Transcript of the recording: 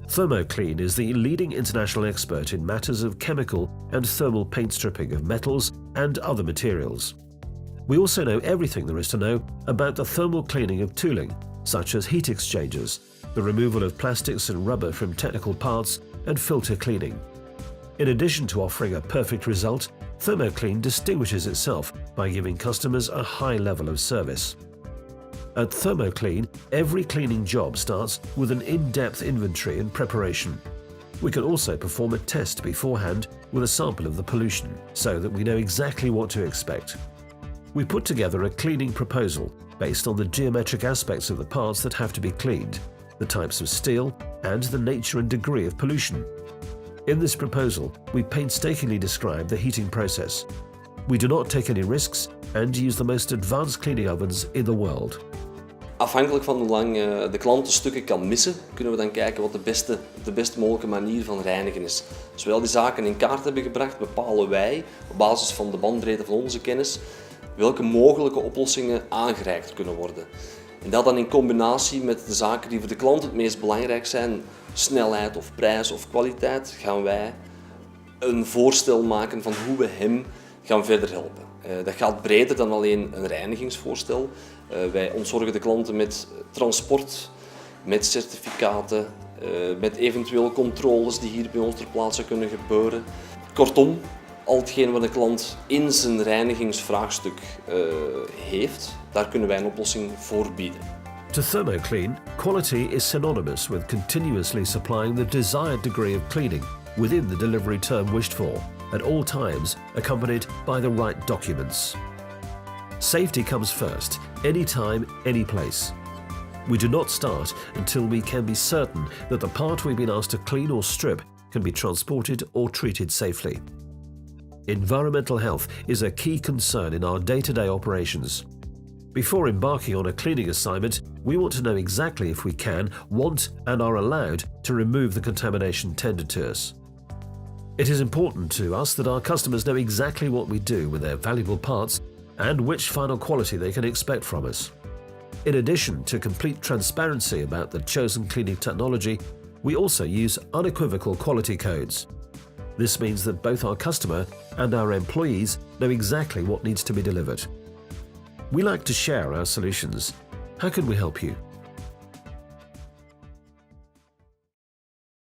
Thermo-Clean is the leading international expert in matters of chemical and thermal paint stripping of metals and other materials. We also know everything there is to know about the thermal cleaning of tooling, such as heat exchangers, the removal of plastics and rubber from technical parts, and filter cleaning. In addition to offering a perfect result, Thermo-Clean distinguishes itself by giving customers a high level of service. At Thermo-Clean, every cleaning job starts with an in-depth inventory and preparation. We can also perform a test beforehand with a sample of the pollution, so that we know exactly what to expect. We put together a cleaning proposal based on the geometric aspects of the parts that have to be cleaned, the types of steel, and the nature and degree of pollution. In this proposal, we painstakingly describe the heating process. We do not take any risks and use the most advanced cleaning ovens in the world. Afhankelijk van hoe lang de klant de stukken kan missen, kunnen we dan kijken wat de beste mogelijke manier van reinigen is. Als we al die zaken in kaart hebben gebracht, bepalen wij, op basis van de bandbreedte van onze kennis, welke mogelijke oplossingen aangereikt kunnen worden. En dat dan in combinatie met de zaken die voor de klant het meest belangrijk zijn, snelheid of prijs of kwaliteit, gaan wij een voorstel maken van hoe we hem gaan verder helpen. Dat gaat breder dan alleen een reinigingsvoorstel. Wij ontzorgen de klanten met transport, met certificaten, met eventueel controles die hier bij ons ter plaatse kunnen gebeuren. Kortom, al hetgeen wat de klant in zijn reinigingsvraagstuk heeft, daar kunnen wij een oplossing voor bieden. To Thermo-Clean, quality is synonymous with continuously supplying the desired degree of cleaning within the delivery term wished for, at all times accompanied by the right documents. Safety comes first, anytime, any place. We do not start until we can be certain that the part we've been asked to clean or strip can be transported or treated safely. Environmental health is a key concern in our day-to-day operations. Before embarking on a cleaning assignment, we want to know exactly if we can, want, and are allowed to remove the contamination tendered to us. It is important to us that our customers know exactly what we do with their valuable parts and which final quality they can expect from us. In addition to complete transparency about the chosen cleaning technology, we also use unequivocal quality codes. This means that both our customer and our employees know exactly what needs to be delivered. We like to share our solutions. How can we help you?